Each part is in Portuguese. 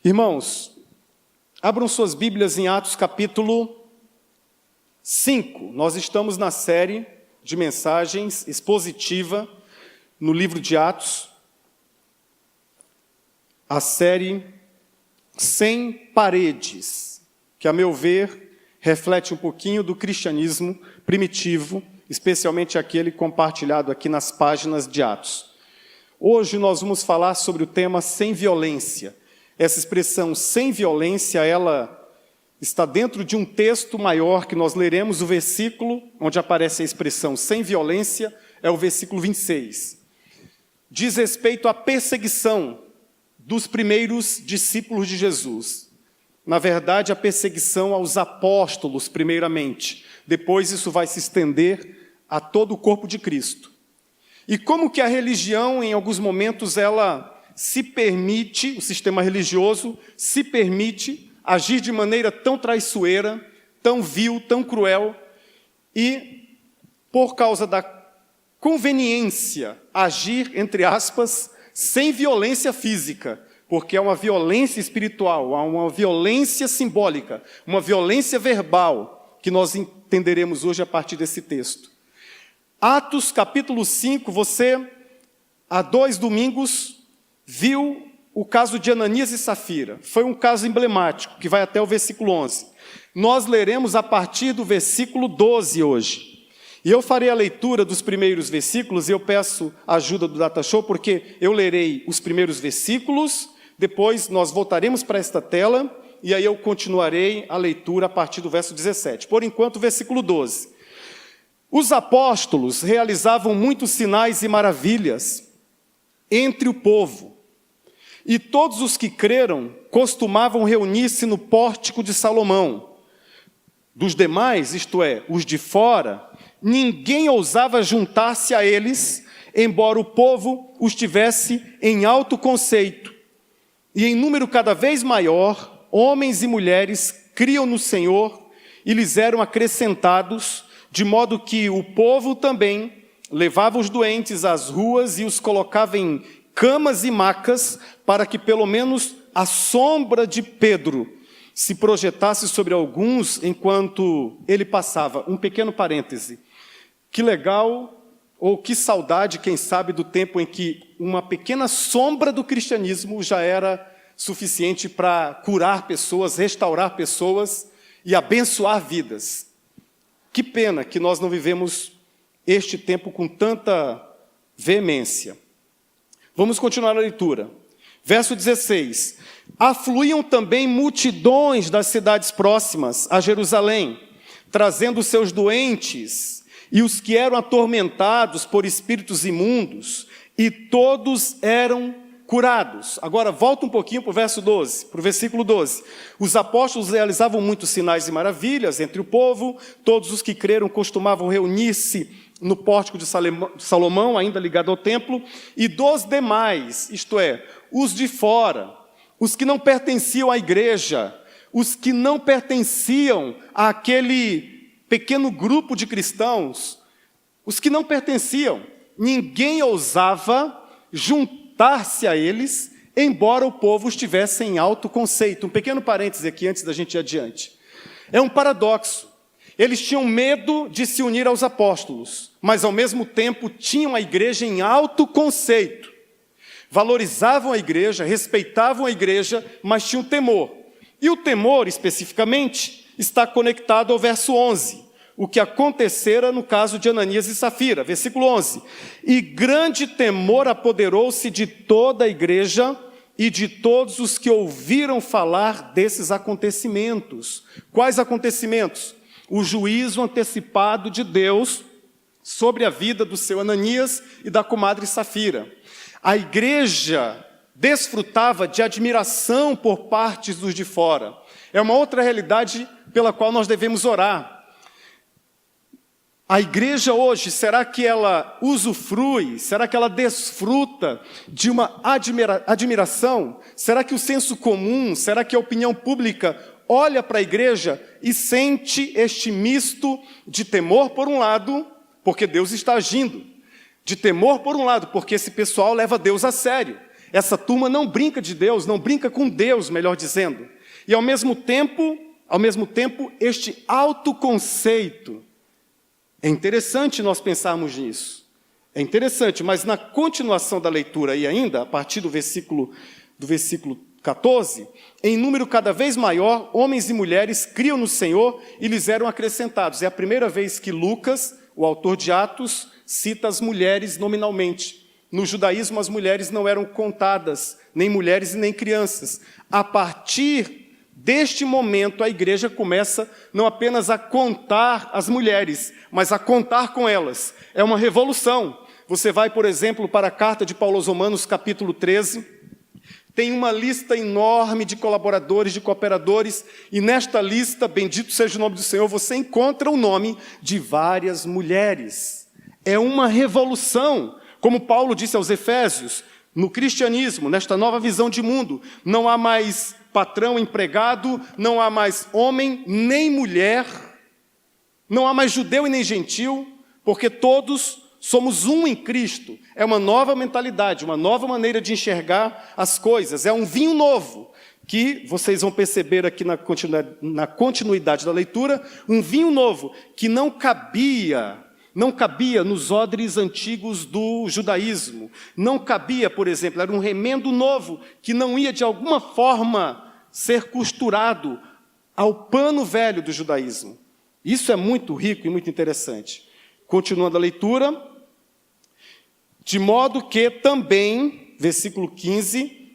Irmãos, abram suas Bíblias em Atos capítulo 5. Nós estamos na série de mensagens expositiva no livro de Atos. A série Sem Paredes, que, a meu ver, reflete um pouquinho do cristianismo primitivo, especialmente aquele compartilhado aqui nas páginas de Atos. Hoje nós vamos falar sobre o tema sem violência. Essa expressão sem violência, ela está dentro de um texto maior que nós leremos. O versículo onde aparece a expressão sem violência é o versículo 26. Diz respeito à perseguição dos primeiros discípulos de Jesus. Na verdade, a perseguição aos apóstolos, primeiramente. Depois isso vai se estender a todo o corpo de Cristo. E como que a religião, em alguns momentos, ela se permite, o sistema religioso se permite agir de maneira tão traiçoeira, tão vil, tão cruel, e, por causa da conveniência, agir, entre aspas, sem violência física, porque é uma violência espiritual, há uma violência simbólica, uma violência verbal, que nós entenderemos hoje a partir desse texto. Atos capítulo 5, você, há 2 domingos, viu o caso de Ananias e Safira. Foi um caso emblemático, que vai até o versículo 11. Nós leremos a partir do versículo 12 hoje. E eu farei a leitura dos primeiros versículos, e eu peço a ajuda do Data Show, porque eu lerei os primeiros versículos, depois nós voltaremos para esta tela, e aí eu continuarei a leitura a partir do verso 17. Por enquanto, o versículo 12. Os apóstolos realizavam muitos sinais e maravilhas entre o povo, e todos os que creram costumavam reunir-se no pórtico de Salomão. Dos demais, isto é, os de fora, ninguém ousava juntar-se a eles, embora o povo os tivesse em alto conceito. E em número cada vez maior, homens e mulheres criam no Senhor e lhes eram acrescentados, de modo que o povo também levava os doentes às ruas e os colocava em camas e macas, para que pelo menos a sombra de Pedro se projetasse sobre alguns enquanto ele passava. Um pequeno parêntese. Que legal, ou que saudade, quem sabe, do tempo em que uma pequena sombra do cristianismo já era suficiente para curar pessoas, restaurar pessoas e abençoar vidas. Que pena que nós não vivemos este tempo com tanta veemência. Vamos continuar a leitura. Verso 16. Afluíam também multidões das cidades próximas a Jerusalém, trazendo seus doentes e os que eram atormentados por espíritos imundos, e todos eram curados. Agora, volta um pouquinho para o verso 12, para o versículo 12. Os apóstolos realizavam muitos sinais e maravilhas entre o povo, todos os que creram costumavam reunir-se no pórtico de Salomão, ainda ligado ao templo, e dos demais, isto é, os de fora, os que não pertenciam à igreja, os que não pertenciam àquele pequeno grupo de cristãos, os que não pertenciam, ninguém ousava juntar-se a eles, embora o povo estivesse em alto conceito. Um pequeno parêntese aqui antes da gente ir adiante. É um paradoxo. Eles tinham medo de se unir aos apóstolos, mas ao mesmo tempo tinham a igreja em alto conceito. Valorizavam a igreja, respeitavam a igreja, mas tinham temor. E o temor, especificamente, está conectado ao verso 11. O que acontecera no caso de Ananias e Safira. Versículo 11. E grande temor apoderou-se de toda a igreja e de todos os que ouviram falar desses acontecimentos. Quais acontecimentos? O juízo antecipado de Deus sobre a vida do seu Ananias e da comadre Safira. A igreja desfrutava de admiração por parte dos de fora. É uma outra realidade pela qual nós devemos orar. A igreja hoje, será que ela usufrui, será que ela desfruta de uma admiração? Será que o senso comum, será que a opinião pública olha para a igreja e sente este misto de temor por um lado, porque Deus está agindo, de temor por um lado, porque esse pessoal leva Deus a sério, Essa turma não brinca de Deus, não brinca com Deus, melhor dizendo. E ao mesmo tempo, este autoconceito, é interessante nós pensarmos nisso. É interessante, mas na continuação da leitura aí ainda, a partir do versículo 14, em número cada vez maior, homens e mulheres criam no Senhor e lhes eram acrescentados. É a primeira vez que Lucas, o autor de Atos, cita as mulheres nominalmente. No judaísmo, as mulheres não eram contadas, nem mulheres e nem crianças. A partir deste momento, a igreja começa não apenas a contar as mulheres, mas a contar com elas. É uma revolução. Você vai, por exemplo, para a carta de Paulo aos Romanos, capítulo 13, tem uma lista enorme de colaboradores, de cooperadores, e nesta lista, bendito seja o nome do Senhor, você encontra o nome de várias mulheres. É uma revolução. Como Paulo disse aos Efésios, no cristianismo, nesta nova visão de mundo, não há mais patrão, empregado, não há mais homem, nem mulher, não há mais judeu e nem gentil, porque todos somos um em Cristo. É uma nova mentalidade, uma nova maneira de enxergar as coisas. É um vinho novo, que vocês vão perceber aqui na continuidade da leitura, um vinho novo que não cabia nos odres antigos do judaísmo. Não cabia, por exemplo, era um remendo novo que não ia de alguma forma ser costurado ao pano velho do judaísmo. Isso é muito rico e muito interessante. Continuando a leitura, de modo que também, versículo 15,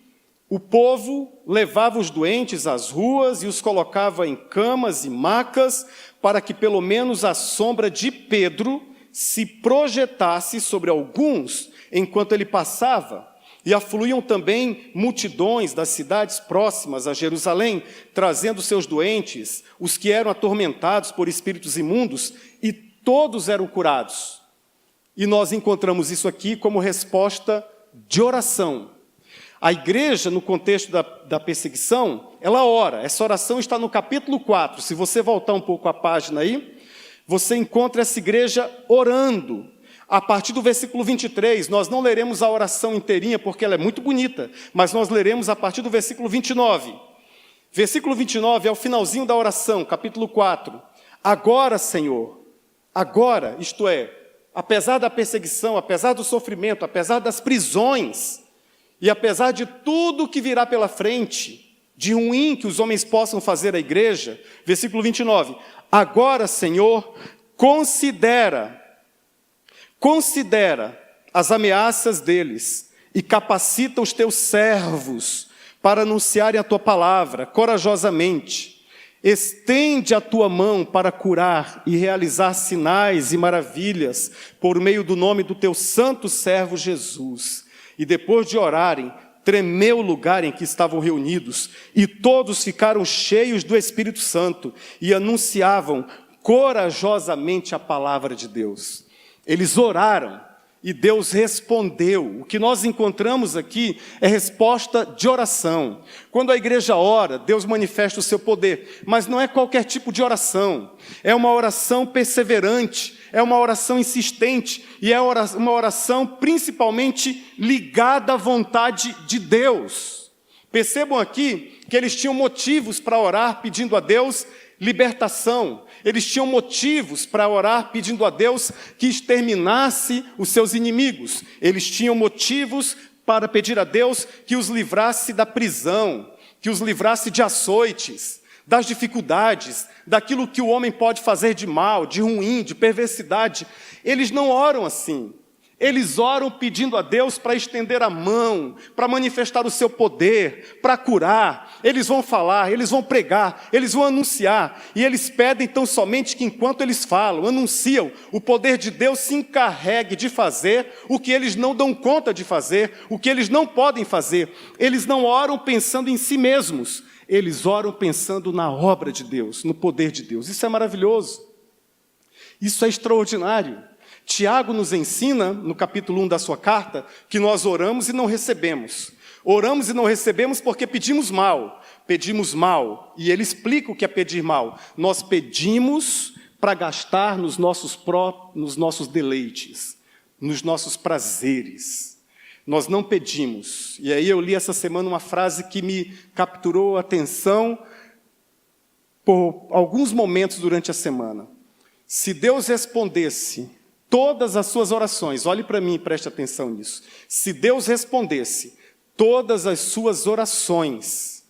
o povo levava os doentes às ruas e os colocava em camas e macas, para que pelo menos a sombra de Pedro se projetasse sobre alguns enquanto ele passava. E afluíam também multidões das cidades próximas a Jerusalém, trazendo seus doentes, os que eram atormentados por espíritos imundos, e todos eram curados. E nós encontramos isso aqui como resposta de oração. A igreja, no contexto da perseguição, ela ora. Essa oração está no capítulo 4. Se você voltar um pouco a página aí, você encontra essa igreja orando. A partir do versículo 23, nós não leremos a oração inteirinha, porque ela é muito bonita, mas nós leremos a partir do versículo 29. Versículo 29 é o finalzinho da oração, capítulo 4. Agora, Senhor, agora, isto é, apesar da perseguição, apesar do sofrimento, apesar das prisões, e apesar de tudo que virá pela frente, de ruim que os homens possam fazer à igreja, versículo 29, agora, Senhor, considera as ameaças deles e capacita os teus servos para anunciarem a tua palavra corajosamente. Estende a tua mão para curar e realizar sinais e maravilhas por meio do nome do teu santo servo Jesus. E depois de orarem, tremeu o lugar em que estavam reunidos, e todos ficaram cheios do Espírito Santo e anunciavam corajosamente a palavra de Deus. Eles oraram e Deus respondeu. O que nós encontramos aqui é resposta de oração. Quando a igreja ora, Deus manifesta o seu poder, mas não é qualquer tipo de oração. É uma oração perseverante, é uma oração insistente e é uma oração principalmente ligada à vontade de Deus. Percebam aqui que eles tinham motivos para orar pedindo a Deus libertação. Eles tinham motivos para orar pedindo a Deus que exterminasse os seus inimigos. Eles tinham motivos para pedir a Deus que os livrasse da prisão, que os livrasse de açoites, das dificuldades, daquilo que o homem pode fazer de mal, de ruim, de perversidade. Eles não oram assim. Eles oram pedindo a Deus para estender a mão, para manifestar o seu poder, para curar. Eles vão falar, eles vão pregar, eles vão anunciar. E eles pedem tão somente que enquanto eles falam, anunciam, o poder de Deus se encarregue de fazer o que eles não dão conta de fazer, o que eles não podem fazer. Eles não oram pensando em si mesmos, eles oram pensando na obra de Deus, no poder de Deus. Isso é maravilhoso. Isso é extraordinário. Tiago nos ensina, no capítulo 1 da sua carta, que nós oramos e não recebemos. Oramos e não recebemos porque pedimos mal. Pedimos mal. E ele explica o que é pedir mal. Nós pedimos para gastar nos nossos deleites, nos nossos prazeres. nós não pedimos. E aí eu li essa semana uma frase que me capturou a atenção por alguns momentos durante a semana. Se Deus respondesse todas as suas orações, olhe para mim e preste atenção nisso. Se Deus respondesse todas as suas orações,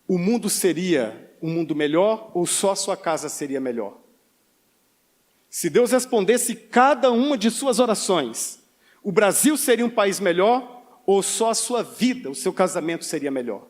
o mundo seria um mundo melhor ou só a sua casa seria melhor? Se Deus respondesse cada uma de suas orações, o Brasil seria um país melhor ou só a sua vida, o seu casamento seria melhor?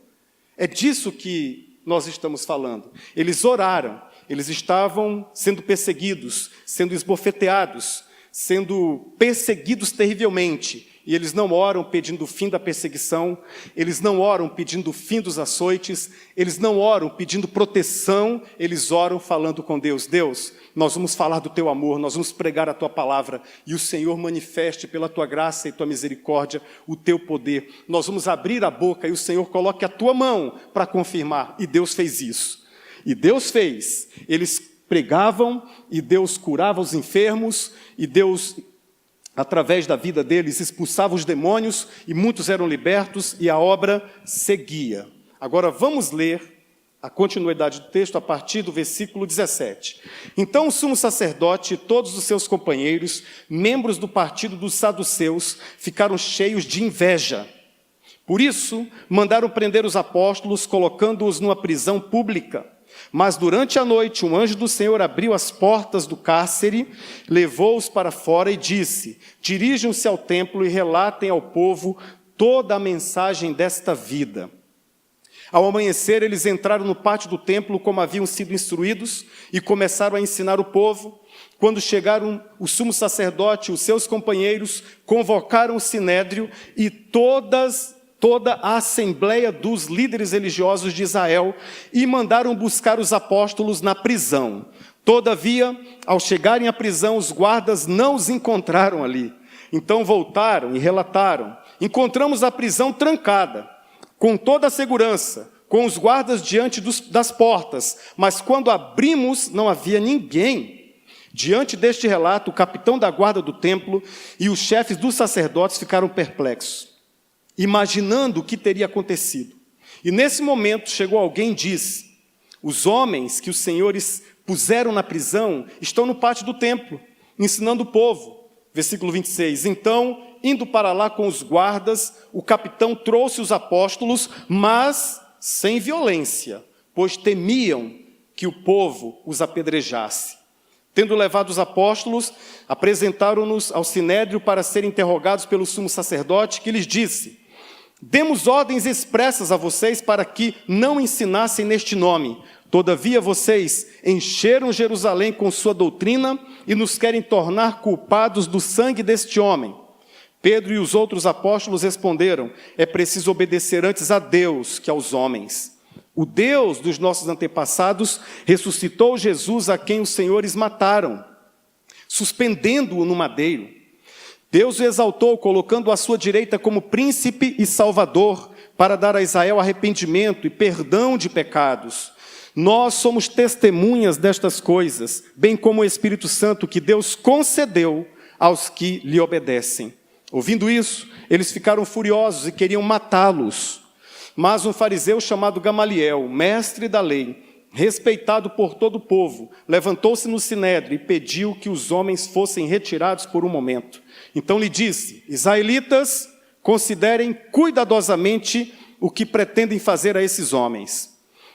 É disso que nós estamos falando. Eles oraram, eles estavam sendo perseguidos, sendo esbofeteados, sendo perseguidos terrivelmente. E eles não oram pedindo o fim da perseguição, eles não oram pedindo o fim dos açoites, eles não oram pedindo proteção, eles oram falando com Deus. Deus, nós vamos falar do teu amor, nós vamos pregar a tua palavra, e o Senhor manifeste pela tua graça e tua misericórdia o teu poder. Nós vamos abrir a boca e o Senhor coloque a tua mão para confirmar. E Deus fez isso. E Deus fez. Eles pregavam e Deus curava os enfermos e Deus, através da vida deles, expulsava os demônios e muitos eram libertos e a obra seguia. Agora vamos ler a continuidade do texto a partir do versículo 17. Então o sumo sacerdote e todos os seus companheiros, membros do partido dos saduceus, ficaram cheios de inveja. Por isso, mandaram prender os apóstolos, colocando-os numa prisão pública. Mas durante a noite, um anjo do Senhor abriu as portas do cárcere, levou-os para fora e disse: dirijam-se ao templo e relatem ao povo toda a mensagem desta vida. Ao amanhecer, eles entraram no pátio do templo como haviam sido instruídos e começaram a ensinar o povo. Quando chegaram o sumo sacerdote e os seus companheiros, convocaram o sinédrio e toda a assembleia dos líderes religiosos de Israel e mandaram buscar os apóstolos na prisão. Todavia, ao chegarem à prisão, os guardas não os encontraram ali. Então voltaram e relataram: encontramos a prisão trancada, com toda a segurança, com os guardas diante das portas, mas quando abrimos não havia ninguém. Diante deste relato, o capitão da guarda do templo e os chefes dos sacerdotes ficaram perplexos, imaginando o que teria acontecido. E nesse momento chegou alguém e disse: os homens que os senhores puseram na prisão estão no pátio do templo, ensinando o povo. Versículo 26, então, indo para lá com os guardas, o capitão trouxe os apóstolos, mas sem violência, pois temiam que o povo os apedrejasse. Tendo levado os apóstolos, apresentaram-nos ao sinédrio para serem interrogados pelo sumo sacerdote, que lhes disse: demos ordens expressas a vocês para que não ensinassem neste nome. Todavia vocês encheram Jerusalém com sua doutrina e nos querem tornar culpados do sangue deste homem. Pedro e os outros apóstolos responderam: é preciso obedecer antes a Deus que aos homens. O Deus dos nossos antepassados ressuscitou Jesus, a quem os senhores mataram, suspendendo-o no madeiro. Deus o exaltou, colocando-o à sua direita como príncipe e salvador, para dar a Israel arrependimento e perdão de pecados. Nós somos testemunhas destas coisas, bem como o Espírito Santo que Deus concedeu aos que lhe obedecem. Ouvindo isso, eles ficaram furiosos e queriam matá-los. Mas um fariseu chamado Gamaliel, mestre da lei, respeitado por todo o povo, levantou-se no sinédrio e pediu que os homens fossem retirados por um momento. Então lhe disse: israelitas, considerem cuidadosamente o que pretendem fazer a esses homens.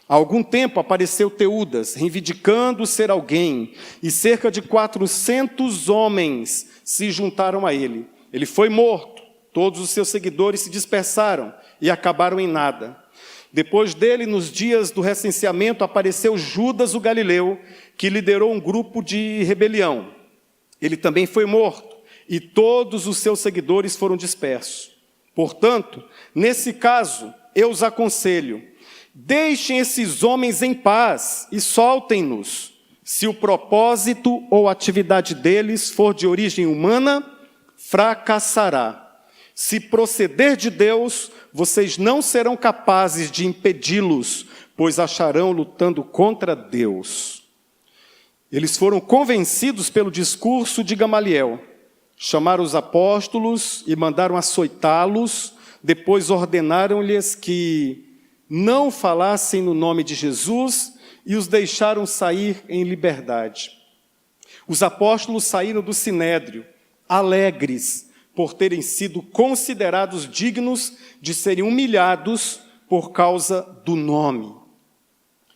Há algum tempo apareceu Teudas, reivindicando ser alguém, e cerca de 400 homens se juntaram a ele. Ele foi morto, todos os seus seguidores se dispersaram e acabaram em nada. Depois dele, nos dias do recenseamento, apareceu Judas o Galileu, que liderou um grupo de rebelião. Ele também foi morto, e todos os seus seguidores foram dispersos. Portanto, nesse caso, eu os aconselho: deixem esses homens em paz e soltem-nos. Se o propósito ou atividade deles for de origem humana, fracassará. Se proceder de Deus, vocês não serão capazes de impedi-los, pois acharão lutando contra Deus. Eles foram convencidos pelo discurso de Gamaliel. chamaram os apóstolos e mandaram açoitá-los, depois ordenaram-lhes que não falassem no nome de Jesus e os deixaram sair em liberdade. Os apóstolos saíram do sinédrio, alegres por terem sido considerados dignos de serem humilhados por causa do nome.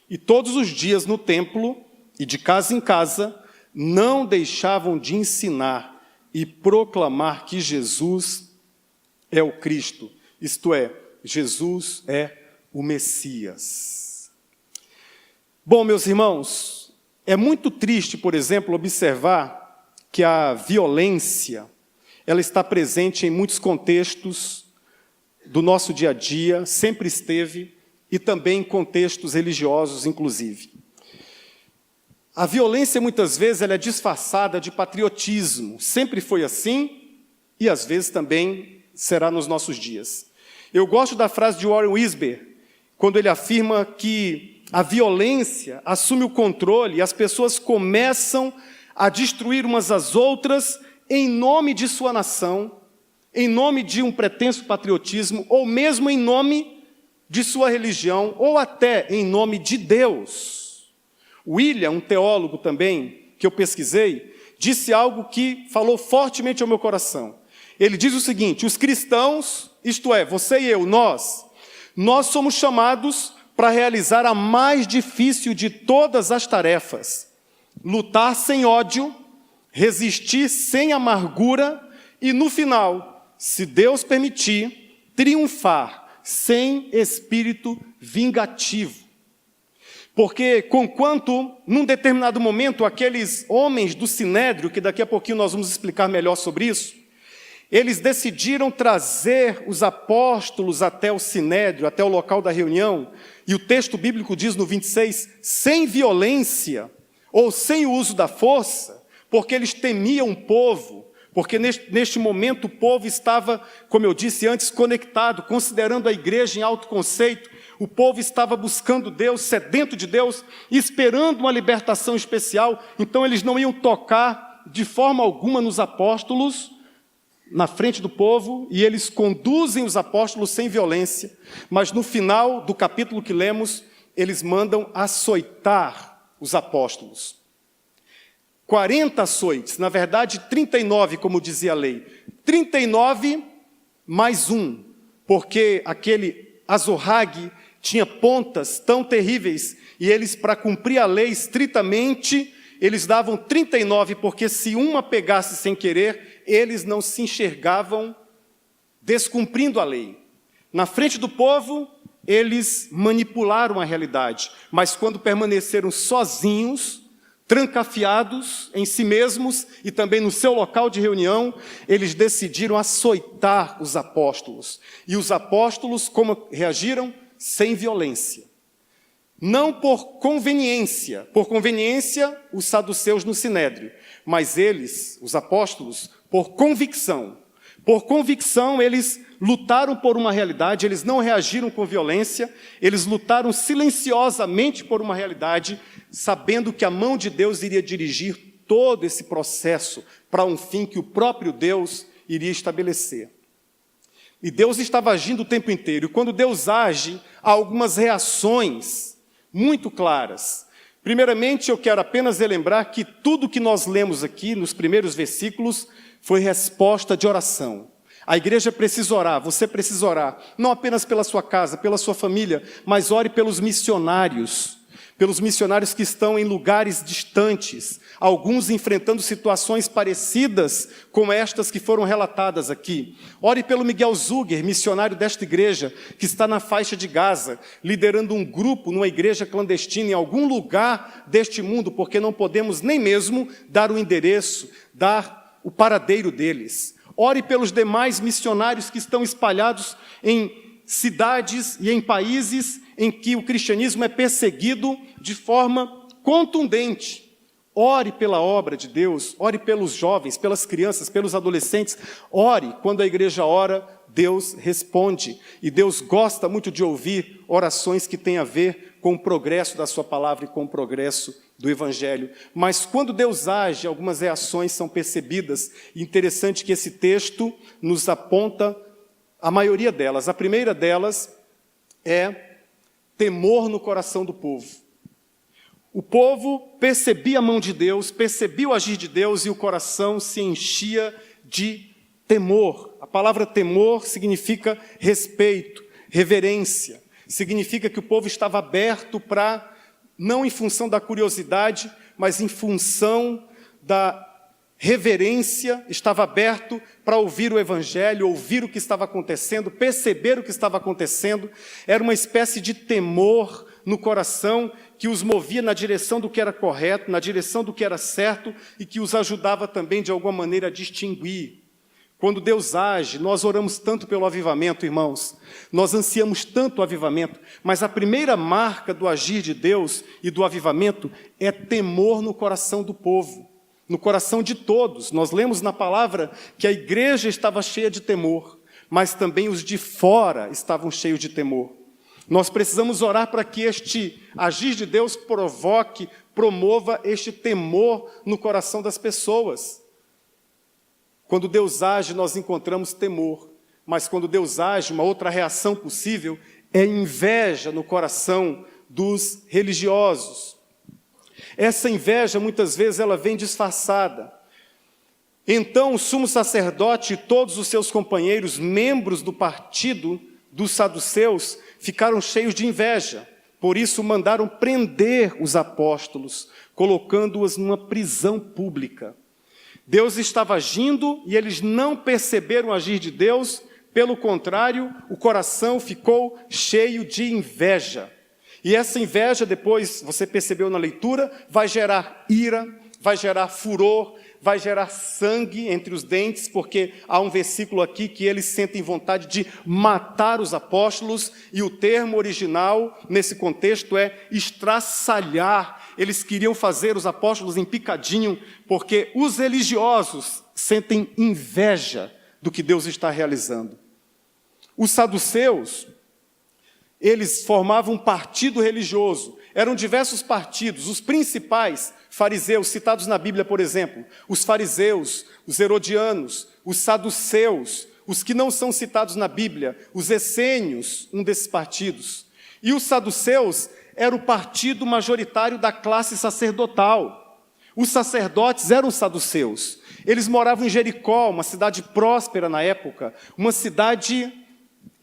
E todos os dias no templo e de casa em casa não deixavam de ensinar e proclamar que Jesus é o Cristo, isto é, Jesus é o Messias. Bom, meus irmãos, é muito triste, por exemplo, observar que a violência, ela está presente em muitos contextos do nosso dia a dia, sempre esteve, e também em contextos religiosos, inclusive. A violência, muitas vezes, ela é disfarçada de patriotismo. Sempre foi assim e, às vezes, também será nos nossos dias. Eu gosto da frase de Warren Wiersbe, quando ele afirma que a violência assume o controle e as pessoas começam a destruir umas às outras em nome de sua nação, em nome de um pretenso patriotismo, ou mesmo em nome de sua religião, ou até em nome de Deus. William, um teólogo também, que eu pesquisei, disse algo que falou fortemente ao meu coração. Ele diz o seguinte: os cristãos, isto é, você e eu, nós somos chamados para realizar a mais difícil de todas as tarefas: lutar sem ódio, resistir sem amargura e, no final, se Deus permitir, triunfar sem espírito vingativo. Porque, conquanto, num determinado momento, aqueles homens do Sinédrio, que daqui a pouquinho nós vamos explicar melhor sobre isso, eles decidiram trazer os apóstolos até o Sinédrio, até o local da reunião, e o texto bíblico diz no 26, sem violência ou sem o uso da força, porque eles temiam o povo, porque neste momento o povo estava, como eu disse antes, conectado, considerando a igreja em alto conceito. O povo estava buscando Deus, sedento de Deus, esperando uma libertação especial. Então eles não iam tocar de forma alguma nos apóstolos, na frente do povo, e eles conduzem os apóstolos sem violência. Mas no final do capítulo que lemos, eles mandam açoitar os apóstolos. 40 açoites, na verdade 39, como dizia a lei. 39 mais um, porque aquele azorrague tinha pontas tão terríveis, e eles, para cumprir a lei estritamente, eles davam 39, porque se uma pegasse sem querer, eles não se enxergavam descumprindo a lei. Na frente do povo, eles manipularam a realidade, mas quando permaneceram sozinhos, trancafiados em si mesmos e também no seu local de reunião, eles decidiram açoitar os apóstolos. E os apóstolos, como reagiram? Sem violência. Não por conveniência, os saduceus no Sinédrio, mas eles, os apóstolos, por convicção. Por convicção, eles lutaram por uma realidade, eles não reagiram com violência, eles lutaram silenciosamente por uma realidade, sabendo que a mão de Deus iria dirigir todo esse processo para um fim que o próprio Deus iria estabelecer. E Deus estava agindo o tempo inteiro, e quando Deus age, há algumas reações muito claras. Primeiramente, eu quero apenas relembrar que tudo que nós lemos aqui, nos primeiros versículos, foi resposta de oração. A igreja precisa orar, você precisa orar, não apenas pela sua casa, pela sua família, mas ore pelos missionários que estão em lugares distantes, alguns enfrentando situações parecidas com estas que foram relatadas aqui. Ore pelo Miguel Zuger, missionário desta igreja, que está na faixa de Gaza, liderando um grupo numa igreja clandestina em algum lugar deste mundo, porque não podemos nem mesmo dar o endereço, dar o paradeiro deles. Ore pelos demais missionários que estão espalhados em cidades e em países em que o cristianismo é perseguido de forma contundente. Ore pela obra de Deus, ore pelos jovens, pelas crianças, pelos adolescentes. Ore, quando a igreja ora, Deus responde. E Deus gosta muito de ouvir orações que têm a ver com o progresso da sua palavra e com o progresso do Evangelho. Mas quando Deus age, algumas reações são percebidas. Interessante que esse texto nos aponta a maioria delas. A primeira delas é temor no coração do povo. O povo percebia a mão de Deus, percebia o agir de Deus e o coração se enchia de temor. A palavra temor significa respeito, reverência. Significa que o povo estava aberto para, não em função da curiosidade, mas em função da reverência, estava aberto para ouvir o Evangelho, ouvir o que estava acontecendo, perceber o que estava acontecendo. Era uma espécie de temor no coração que os movia na direção do que era correto, na direção do que era certo e que os ajudava também, de alguma maneira, a distinguir. Quando Deus age, nós oramos tanto pelo avivamento, irmãos. Nós ansiamos tanto o avivamento, mas a primeira marca do agir de Deus e do avivamento é temor no coração do povo, no coração de todos. Nós lemos na palavra que a igreja estava cheia de temor, mas também os de fora estavam cheios de temor. Nós precisamos orar para que este agir de Deus provoque, promova este temor no coração das pessoas. Quando Deus age, nós encontramos temor. Mas quando Deus age, uma outra reação possível é inveja no coração dos religiosos. Essa inveja, muitas vezes, ela vem disfarçada. Então, o sumo sacerdote e todos os seus companheiros, membros do partido dos saduceus, ficaram cheios de inveja. Por isso, mandaram prender os apóstolos, colocando-os numa prisão pública. Deus estava agindo e eles não perceberam o agir de Deus. Pelo contrário, o coração ficou cheio de inveja. E essa inveja, depois, você percebeu na leitura, vai gerar ira, vai gerar furor, vai gerar sangue entre os dentes, porque há um versículo aqui que eles sentem vontade de matar os apóstolos, e o termo original, nesse contexto, é estraçalhar. Eles queriam fazer os apóstolos em picadinho, porque os religiosos sentem inveja do que Deus está realizando. Os saduceus, eles formavam um partido religioso. Eram diversos partidos, os principais fariseus, citados na Bíblia, por exemplo, os fariseus, os herodianos, os saduceus, os que não são citados na Bíblia, os essênios, um desses partidos. E os saduceus era o partido majoritário da classe sacerdotal. Os sacerdotes eram saduceus. Eles moravam em Jericó, uma cidade próspera na época, uma cidade,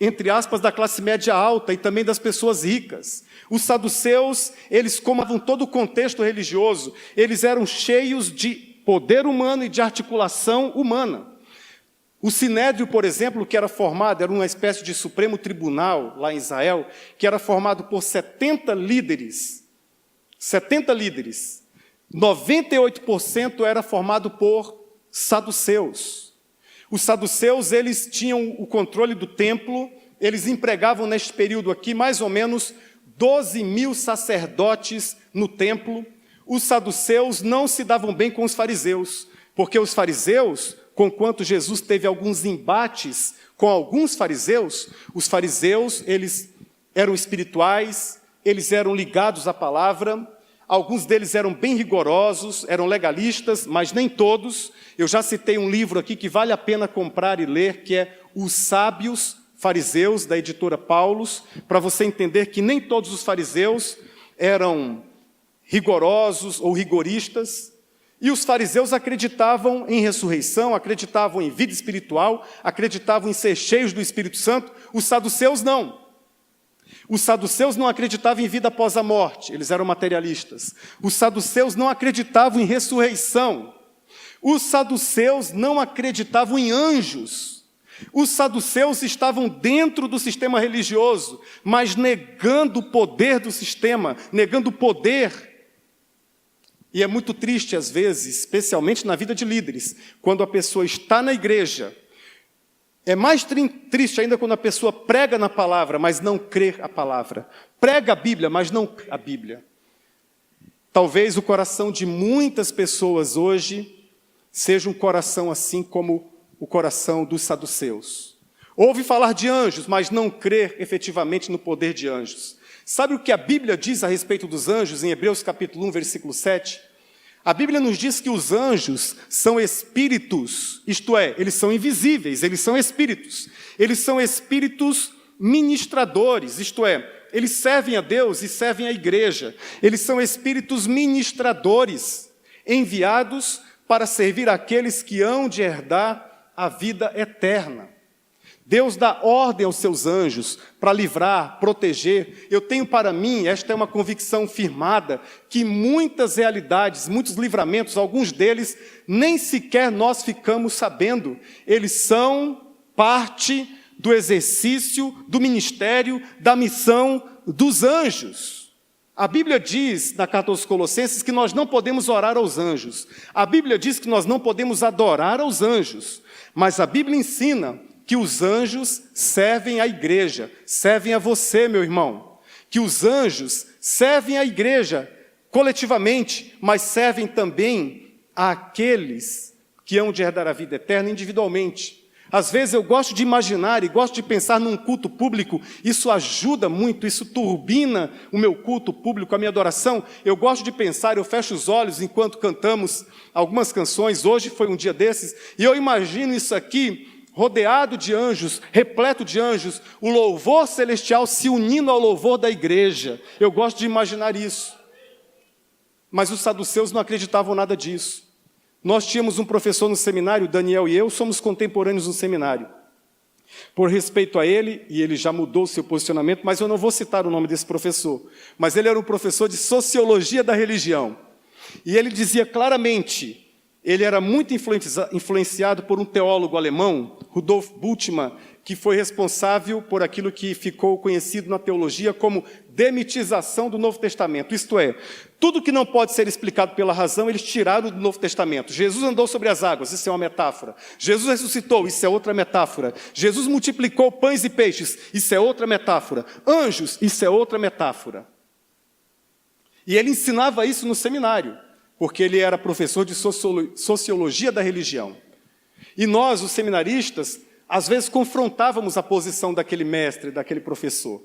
entre aspas, da classe média alta e também das pessoas ricas. Os saduceus, eles comavam todo o contexto religioso, eles eram cheios de poder humano e de articulação humana. O Sinédrio, por exemplo, que era formado, era uma espécie de supremo tribunal lá em Israel, que era formado por 70 líderes. 70 líderes. 98% era formado por saduceus. Os saduceus, eles tinham o controle do templo, eles empregavam neste período aqui mais ou menos 12 mil sacerdotes no templo. Os saduceus não se davam bem com os fariseus, porque os fariseus, conquanto Jesus teve alguns embates com alguns fariseus, os fariseus, eles eram espirituais, eles eram ligados à palavra, alguns deles eram bem rigorosos, eram legalistas, mas nem todos. Eu já citei um livro aqui que vale a pena comprar e ler, que é Os Sábios Fariseus, da editora Paulus, para você entender que nem todos os fariseus eram rigorosos ou rigoristas. E os fariseus acreditavam em ressurreição, acreditavam em vida espiritual, acreditavam em ser cheios do Espírito Santo. Os saduceus não. Os saduceus não acreditavam em vida após a morte, eles eram materialistas. Os saduceus não acreditavam em ressurreição. Os saduceus não acreditavam em anjos. Os saduceus estavam dentro do sistema religioso, mas negando o poder do sistema, negando o poder. E é muito triste, às vezes, especialmente na vida de líderes, quando a pessoa está na igreja. É mais triste ainda quando a pessoa prega na palavra, mas não crê a palavra. Prega a Bíblia, mas não crê a Bíblia. Talvez o coração de muitas pessoas hoje seja um coração assim como o coração dos saduceus. Ouve falar de anjos, mas não crer efetivamente no poder de anjos. Sabe o que a Bíblia diz a respeito dos anjos, em Hebreus capítulo 1, versículo 7? A Bíblia nos diz que os anjos são espíritos, isto é, eles são invisíveis, eles são espíritos. Eles são espíritos ministradores, isto é, eles servem a Deus e servem à igreja. Eles são espíritos ministradores, enviados para servir aqueles que hão de herdar a vida eterna. Deus dá ordem aos seus anjos para livrar, proteger. Eu tenho para mim, esta é uma convicção firmada, que muitas realidades, muitos livramentos, alguns deles, nem sequer nós ficamos sabendo. Eles são parte do exercício, do ministério, da missão dos anjos. A Bíblia diz, na carta aos Colossenses, que nós não podemos orar aos anjos. A Bíblia diz que nós não podemos adorar aos anjos. Mas a Bíblia ensina que os anjos servem à igreja, servem a você, meu irmão. Que os anjos servem à igreja coletivamente, mas servem também àqueles que hão de herdar a vida eterna individualmente. Às vezes eu gosto de imaginar e gosto de pensar num culto público, isso ajuda muito, isso turbina o meu culto público, a minha adoração. Eu gosto de pensar, eu fecho os olhos enquanto cantamos algumas canções, hoje foi um dia desses, e eu imagino isso aqui, rodeado de anjos, repleto de anjos, o louvor celestial se unindo ao louvor da igreja. Eu gosto de imaginar isso. Mas os saduceus não acreditavam nada disso. Nós tínhamos um professor no seminário, Daniel e eu, somos contemporâneos no seminário. Por respeito a ele, e ele já mudou o seu posicionamento, mas eu não vou citar o nome desse professor, mas ele era um professor de sociologia da religião. E ele dizia claramente, ele era muito influenciado por um teólogo alemão, Rudolf Bultmann, que foi responsável por aquilo que ficou conhecido na teologia como demitização do Novo Testamento. Isto é, tudo que não pode ser explicado pela razão, eles tiraram do Novo Testamento. Jesus andou sobre as águas, isso é uma metáfora. Jesus ressuscitou, isso é outra metáfora. Jesus multiplicou pães e peixes, isso é outra metáfora. Anjos, isso é outra metáfora. E ele ensinava isso no seminário, porque ele era professor de sociologia da religião. E nós, os seminaristas, às vezes confrontávamos a posição daquele mestre, daquele professor.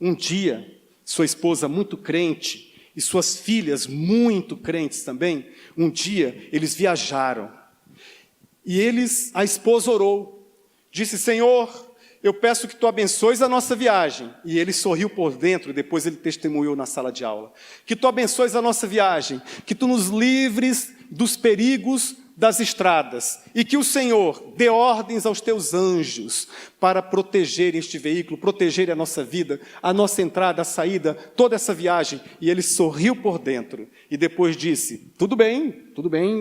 Um dia, sua esposa muito crente e suas filhas muito crentes também, um dia eles viajaram. E a esposa orou, disse, Senhor, eu peço que Tu abençoes a nossa viagem. E ele sorriu por dentro, depois ele testemunhou na sala de aula. Que Tu abençoes a nossa viagem, que Tu nos livres dos perigos das estradas, e que o Senhor dê ordens aos Teus anjos para proteger este veículo, proteger a nossa vida, a nossa entrada, a saída, toda essa viagem. E ele sorriu por dentro, e depois disse, tudo bem,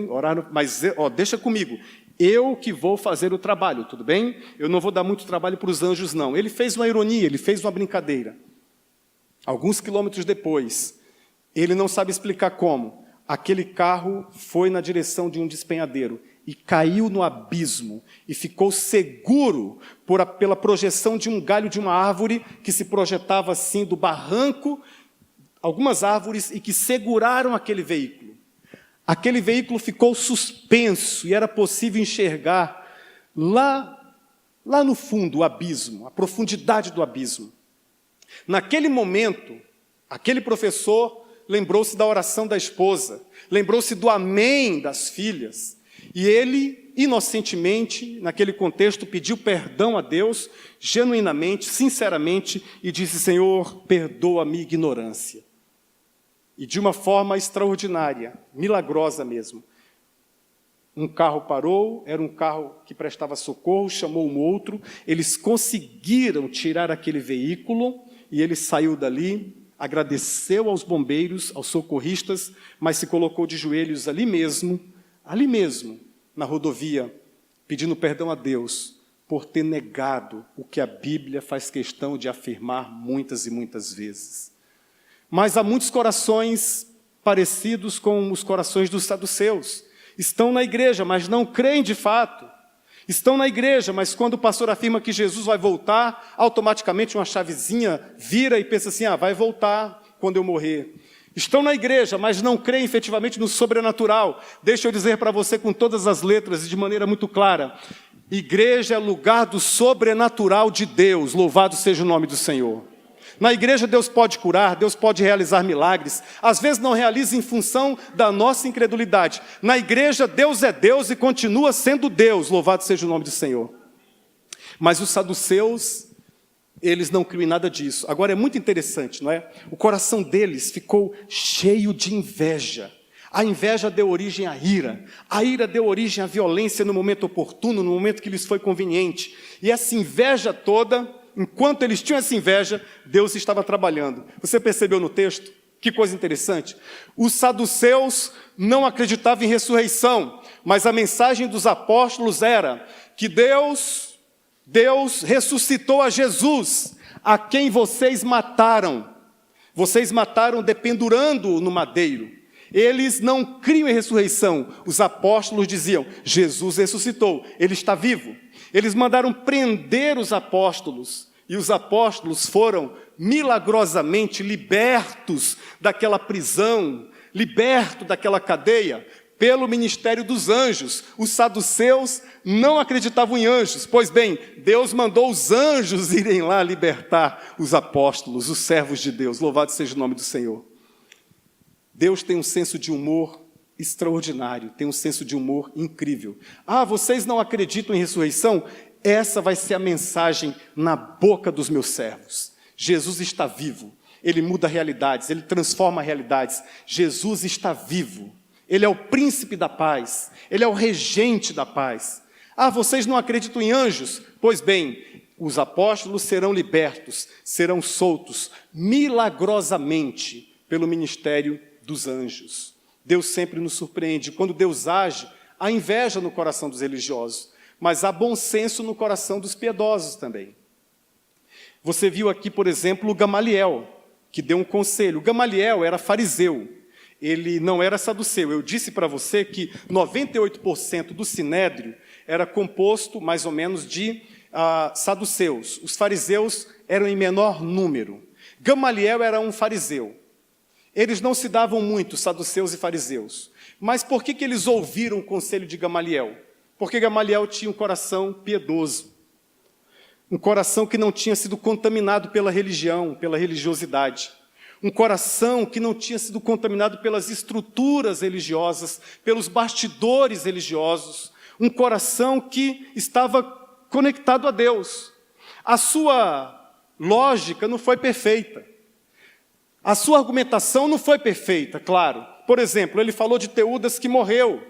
oraram, mas deixa comigo, eu que vou fazer o trabalho, tudo bem? Eu não vou dar muito trabalho para os anjos, não. Ele fez uma ironia, ele fez uma brincadeira. Alguns quilômetros depois, ele não sabe explicar como, aquele carro foi na direção de um despenhadeiro e caiu no abismo e ficou seguro pela projeção de um galho de uma árvore que se projetava assim do barranco, algumas árvores, e que seguraram aquele veículo. Aquele veículo ficou suspenso e era possível enxergar lá no fundo o abismo, a profundidade do abismo. Naquele momento, aquele professor lembrou-se da oração da esposa, lembrou-se do amém das filhas, e ele, inocentemente, naquele contexto, pediu perdão a Deus, genuinamente, sinceramente, e disse, Senhor, perdoa a minha ignorância. E de uma forma extraordinária, milagrosa mesmo, um carro parou, era um carro que prestava socorro, chamou um outro, eles conseguiram tirar aquele veículo, e ele saiu dali, agradeceu aos bombeiros, aos socorristas, mas se colocou de joelhos ali mesmo, na rodovia, pedindo perdão a Deus por ter negado o que a Bíblia faz questão de afirmar muitas e muitas vezes. Mas há muitos corações parecidos com os corações dos saduceus. Estão na igreja, mas não creem de fato. Estão na igreja, mas quando o pastor afirma que Jesus vai voltar, automaticamente uma chavezinha vira e pensa assim, vai voltar quando eu morrer. Estão na igreja, mas não creem efetivamente no sobrenatural. Deixa eu dizer para você com todas as letras e de maneira muito clara, Igreja é lugar do sobrenatural de Deus, louvado seja o nome do Senhor. Na igreja Deus pode curar, Deus pode realizar milagres, às vezes não realiza em função da nossa incredulidade. Na igreja Deus é Deus e continua sendo Deus, louvado seja o nome do Senhor. Mas os saduceus, eles não criam em nada disso. Agora é muito interessante, não é? O coração deles ficou cheio de inveja. A inveja deu origem à ira. A ira deu origem à violência no momento oportuno, no momento que lhes foi conveniente. E essa inveja toda, enquanto eles tinham essa inveja, Deus estava trabalhando. Você percebeu no texto? Que coisa interessante. Os saduceus não acreditavam em ressurreição, mas a mensagem dos apóstolos era que Deus ressuscitou a Jesus, a quem vocês mataram. Vocês mataram dependurando-o no madeiro. Eles não criam em ressurreição. Os apóstolos diziam, Jesus ressuscitou, ele está vivo. Eles mandaram prender os apóstolos, e os apóstolos foram milagrosamente libertos daquela prisão, libertos daquela cadeia, pelo ministério dos anjos. Os saduceus não acreditavam em anjos. Pois bem, Deus mandou os anjos irem lá libertar os apóstolos, os servos de Deus. Louvado seja o nome do Senhor. Deus tem um senso de humor extraordinário, tem um senso de humor incrível. Ah, vocês não acreditam em ressurreição? Essa vai ser a mensagem na boca dos meus servos. Jesus está vivo, ele muda realidades, ele transforma realidades. Jesus está vivo, ele é o príncipe da paz, ele é o regente da paz. Ah, vocês não acreditam em anjos? Pois bem, os apóstolos serão libertos, serão soltos milagrosamente pelo ministério dos anjos. Deus sempre nos surpreende. Quando Deus age, há inveja no coração dos religiosos, mas há bom senso no coração dos piedosos também. Você viu aqui, por exemplo, o Gamaliel, que deu um conselho. O Gamaliel era fariseu, ele não era saduceu. Eu disse para você que 98% do sinédrio era composto, mais ou menos, de saduceus. Os fariseus eram em menor número. Gamaliel era um fariseu. Eles não se davam muito, saduceus e fariseus. Mas por que eles ouviram o conselho de Gamaliel? Porque Gamaliel tinha um coração piedoso. Um coração que não tinha sido contaminado pela religião, pela religiosidade. Um coração que não tinha sido contaminado pelas estruturas religiosas, pelos bastidores religiosos. Um coração que estava conectado a Deus. A sua lógica não foi perfeita. A sua argumentação não foi perfeita, claro. Por exemplo, ele falou de Teudas que morreu.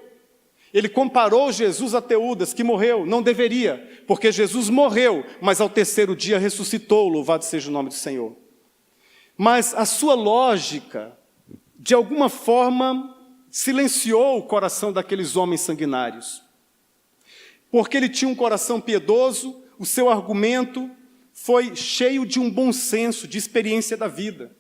Ele comparou Jesus a Teudas que morreu. Não deveria, porque Jesus morreu, mas ao terceiro dia ressuscitou, louvado seja o nome do Senhor. Mas a sua lógica, de alguma forma, silenciou o coração daqueles homens sanguinários. Porque ele tinha um coração piedoso, o seu argumento foi cheio de um bom senso, de experiência da vida.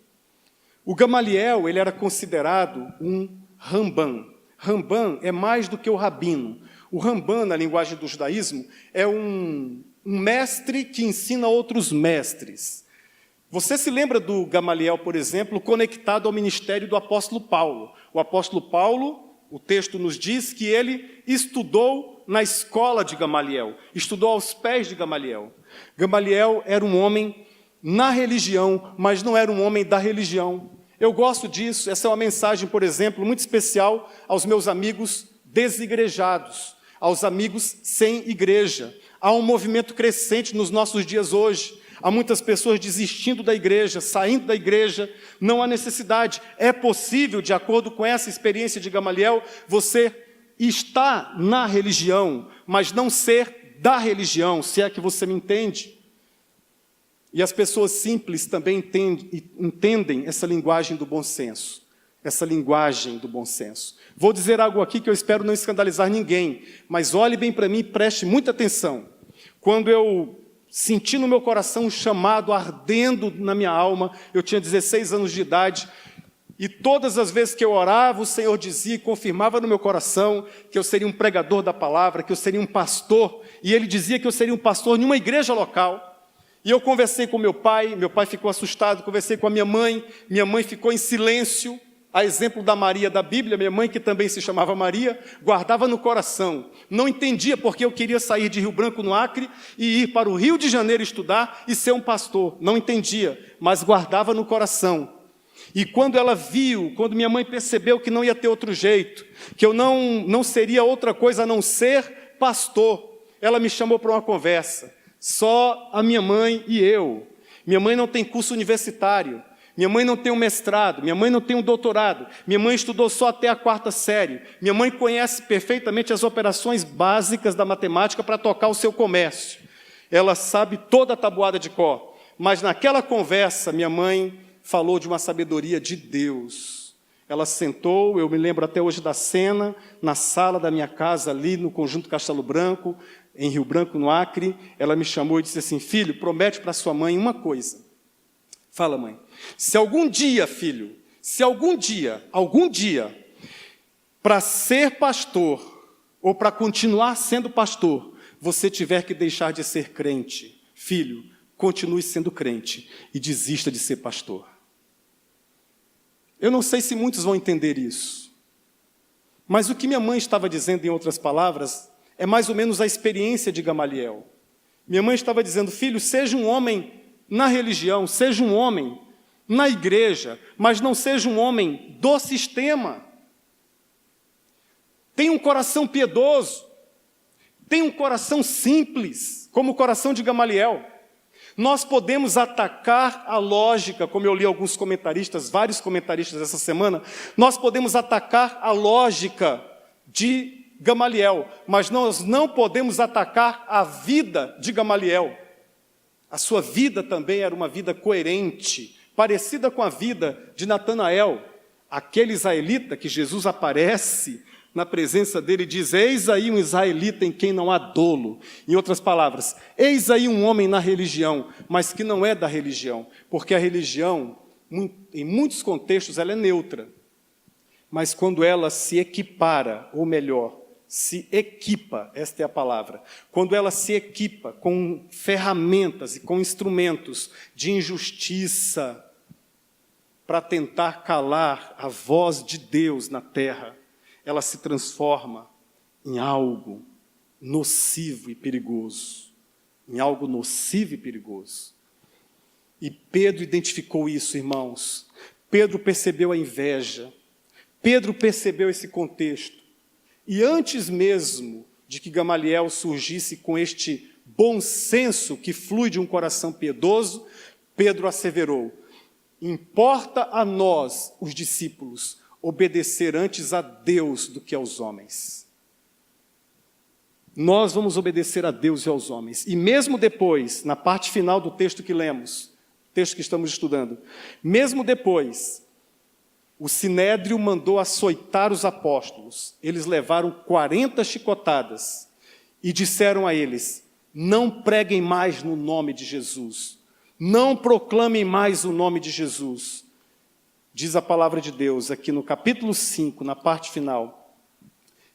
O Gamaliel, ele era considerado um Rambam. Rambam é mais do que o rabino. O Rambam, na linguagem do judaísmo, é um mestre que ensina outros mestres. Você se lembra do Gamaliel, por exemplo, conectado ao ministério do apóstolo Paulo. O apóstolo Paulo, o texto nos diz que ele estudou na escola de Gamaliel, estudou aos pés de Gamaliel. Gamaliel era um homem na religião, mas não era um homem da religião. Eu gosto disso. Essa é uma mensagem, por exemplo, muito especial aos meus amigos desigrejados, aos amigos sem igreja. Há um movimento crescente nos nossos dias hoje. Há muitas pessoas desistindo da igreja, saindo da igreja. Não há necessidade. É possível, de acordo com essa experiência de Gamaliel, você estar na religião, mas não ser da religião, se é que você me entende. E as pessoas simples também entendem essa linguagem do bom senso. Essa linguagem do bom senso. Vou dizer algo aqui que eu espero não escandalizar ninguém, mas olhe bem para mim e preste muita atenção. Quando eu senti no meu coração um chamado ardendo na minha alma, eu tinha 16 anos de idade, e todas as vezes que eu orava, o Senhor dizia e confirmava no meu coração que eu seria um pregador da palavra, que eu seria um pastor, e Ele dizia que eu seria um pastor em uma igreja local. E eu conversei com meu pai ficou assustado, conversei com a minha mãe ficou em silêncio, a exemplo da Maria da Bíblia, minha mãe, que também se chamava Maria, guardava no coração. Não entendia porque eu queria sair de Rio Branco, no Acre, e ir para o Rio de Janeiro estudar e ser um pastor. Não entendia, mas guardava no coração. E quando ela viu, quando minha mãe percebeu que não ia ter outro jeito, que eu não seria outra coisa a não ser pastor, ela me chamou para uma conversa. Só a minha mãe e eu. Minha mãe não tem curso universitário. Minha mãe não tem um mestrado, minha mãe não tem um doutorado, minha mãe estudou só até a 4ª série, minha mãe conhece perfeitamente as operações básicas da matemática para tocar o seu comércio. Ela sabe toda a tabuada de cor, mas naquela conversa minha mãe falou de uma sabedoria de Deus. Ela sentou, eu me lembro até hoje da cena, na sala da minha casa, ali no Conjunto Castelo Branco, em Rio Branco, no Acre. Ela me chamou e disse assim: filho, promete para sua mãe uma coisa. Fala, mãe. Se algum dia, filho, se algum dia, para ser pastor, ou para continuar sendo pastor, você tiver que deixar de ser crente, filho, continue sendo crente e desista de ser pastor. Eu não sei se muitos vão entender isso, mas o que minha mãe estava dizendo, em outras palavras, é mais ou menos a experiência de Gamaliel. Minha mãe estava dizendo: filho, seja um homem na religião, seja um homem na igreja, mas não seja um homem do sistema. Tenha um coração piedoso, tenha um coração simples, como o coração de Gamaliel. Nós podemos atacar a lógica, como eu li alguns comentaristas, vários comentaristas essa semana, nós podemos atacar a lógica de Gamaliel, mas nós não podemos atacar a vida de Gamaliel. A sua vida também era uma vida coerente, parecida com a vida de Natanael, aquele israelita que Jesus aparece na presença dele e diz: eis aí um israelita em quem não há dolo. Em outras palavras, eis aí um homem na religião, mas que não é da religião, porque a religião, em muitos contextos, ela é neutra. Mas quando ela se equipara, ou melhor, se equipa, esta é a palavra, quando ela se equipa com ferramentas e com instrumentos de injustiça para tentar calar a voz de Deus na terra, ela se transforma em algo nocivo e perigoso. Em algo nocivo e perigoso. E Pedro identificou isso, irmãos. Pedro percebeu a inveja. Pedro percebeu esse contexto. E antes mesmo de que Gamaliel surgisse com este bom senso que flui de um coração piedoso, Pedro asseverou: importa a nós, os discípulos, obedecer antes a Deus do que aos homens. Nós vamos obedecer a Deus e aos homens. E mesmo depois, na parte final do texto que lemos, texto que estamos estudando, mesmo depois, o Sinédrio mandou açoitar os apóstolos. Eles levaram 40 chicotadas e disseram a eles: não preguem mais no nome de Jesus. Não proclamem mais o nome de Jesus. Diz a palavra de Deus aqui no capítulo 5, na parte final,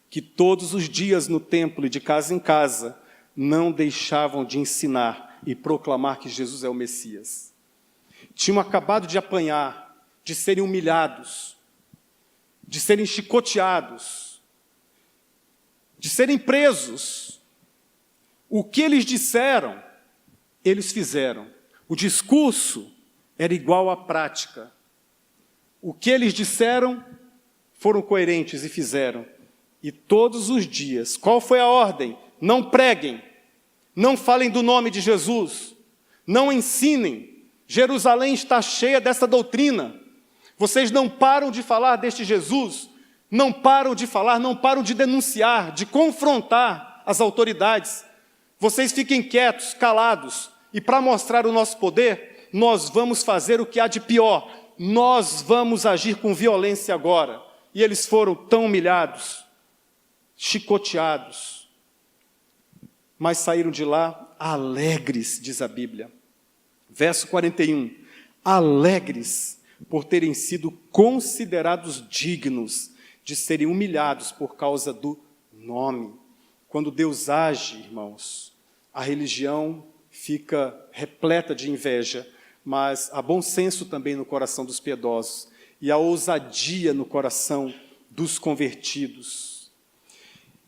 que todos os dias no templo e de casa em casa não deixavam de ensinar e proclamar que Jesus é o Messias. Tinham acabado de apanhar, de serem humilhados, de serem chicoteados, de serem presos. O que eles disseram, eles fizeram. O discurso era igual à prática. O que eles disseram, foram coerentes e fizeram. E todos os dias, qual foi a ordem? Não preguem, não falem do nome de Jesus, não ensinem. Jerusalém está cheia dessa doutrina. Vocês não param de falar deste Jesus, não param de falar, não param de denunciar, de confrontar as autoridades. Vocês fiquem quietos, calados, e para mostrar o nosso poder, nós vamos fazer o que há de pior. Nós vamos agir com violência agora. E eles foram tão humilhados, chicoteados, mas saíram de lá alegres, diz a Bíblia. Verso 41, alegres por terem sido considerados dignos de serem humilhados por causa do nome. Quando Deus age, irmãos, a religião fica repleta de inveja, mas há bom senso também no coração dos piedosos. e a ousadia no coração dos convertidos.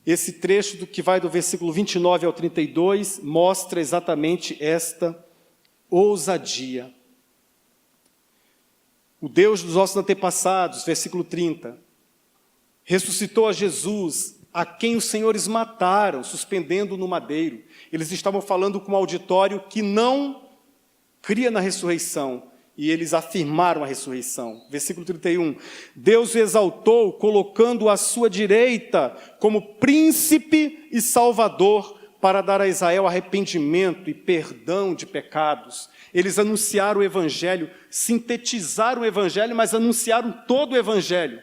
Esse trecho que vai do versículo 29 ao 32 mostra exatamente esta ousadia. O Deus dos nossos antepassados, versículo 30, ressuscitou a Jesus, a quem os senhores mataram, suspendendo no madeiro. Eles estavam falando com um auditório que não cria na ressurreição, e eles afirmaram a ressurreição. Versículo 31, Deus o exaltou, colocando-o à sua direita, como príncipe e salvador, para dar a Israel arrependimento e perdão de pecados. Eles anunciaram o Evangelho, sintetizaram o Evangelho, mas anunciaram todo o Evangelho.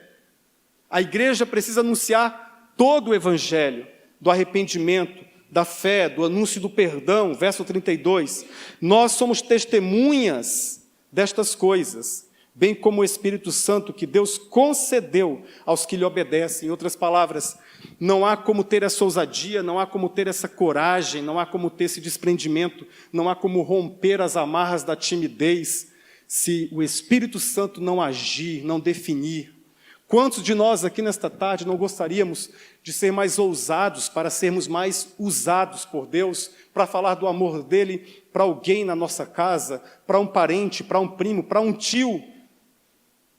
A igreja precisa anunciar todo o Evangelho, do arrependimento, da fé, do anúncio do perdão. Verso 32, nós somos testemunhas destas coisas, bem como o Espírito Santo que Deus concedeu aos que lhe obedecem. Em outras palavras, não há como ter essa ousadia, não há como ter essa coragem, não há como ter esse desprendimento, não há como romper as amarras da timidez, se o Espírito Santo não agir, não definir. Quantos de nós aqui nesta tarde não gostaríamos de ser mais ousados, para sermos mais usados por Deus, para falar do amor dele para alguém na nossa casa, para um parente, para um primo, para um tio?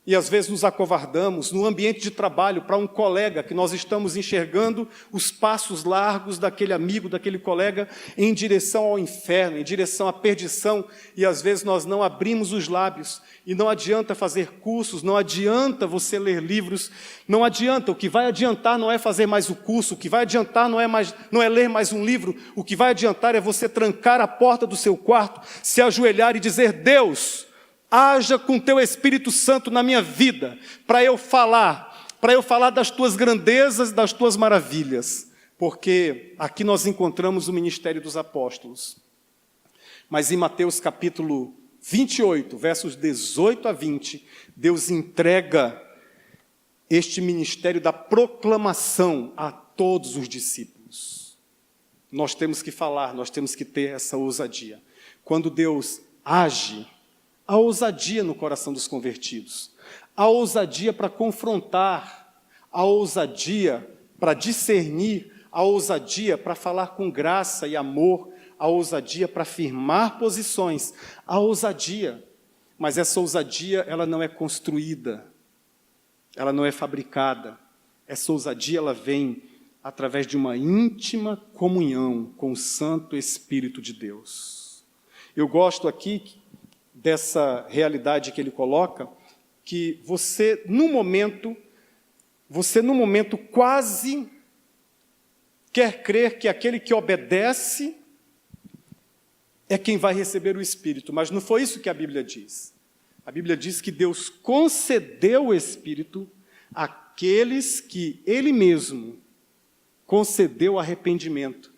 E às vezes nos acovardamos no ambiente de trabalho, para um colega que nós estamos enxergando os passos largos daquele amigo, daquele colega, em direção ao inferno, em direção à perdição, e às vezes nós não abrimos os lábios. E não adianta fazer cursos, não adianta você ler livros, não adianta. O que vai adiantar não é fazer mais o curso, o que vai adiantar não é ler mais um livro, o que vai adiantar é você trancar a porta do seu quarto, se ajoelhar e dizer: Deus, haja com teu Espírito Santo na minha vida, para eu falar das tuas grandezas, das tuas maravilhas, porque aqui nós encontramos o ministério dos apóstolos. Mas em Mateus capítulo 28, versos 18 a 20, Deus entrega este ministério da proclamação a todos os discípulos. Nós temos que falar, nós temos que ter essa ousadia. Quando Deus age, a ousadia no coração dos convertidos, a ousadia para confrontar, a ousadia para discernir, a ousadia para falar com graça e amor, a ousadia para afirmar posições, a ousadia. Mas essa ousadia, ela não é construída, ela não é fabricada. Essa ousadia, ela vem através de uma íntima comunhão com o Santo Espírito de Deus. Eu gosto aqui dessa realidade que ele coloca, que você, no momento quase quer crer que aquele que obedece é quem vai receber o Espírito, mas não foi isso que a Bíblia diz. A Bíblia diz que Deus concedeu o Espírito àqueles que Ele mesmo concedeu arrependimento.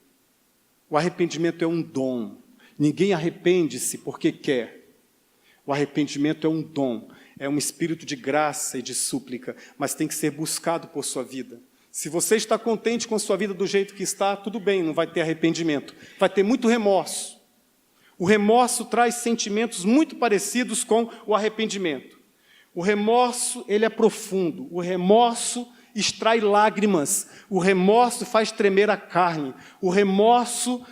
O arrependimento é um dom. Ninguém arrepende-se porque quer. O arrependimento é um dom, é um espírito de graça e de súplica, mas tem que ser buscado por sua vida. Se você está contente com a sua vida do jeito que está, tudo bem, não vai ter arrependimento. Vai ter muito remorso. O remorso traz sentimentos muito parecidos com o arrependimento. O remorso, ele é profundo. O remorso extrai lágrimas. O remorso faz tremer a carne. O remorso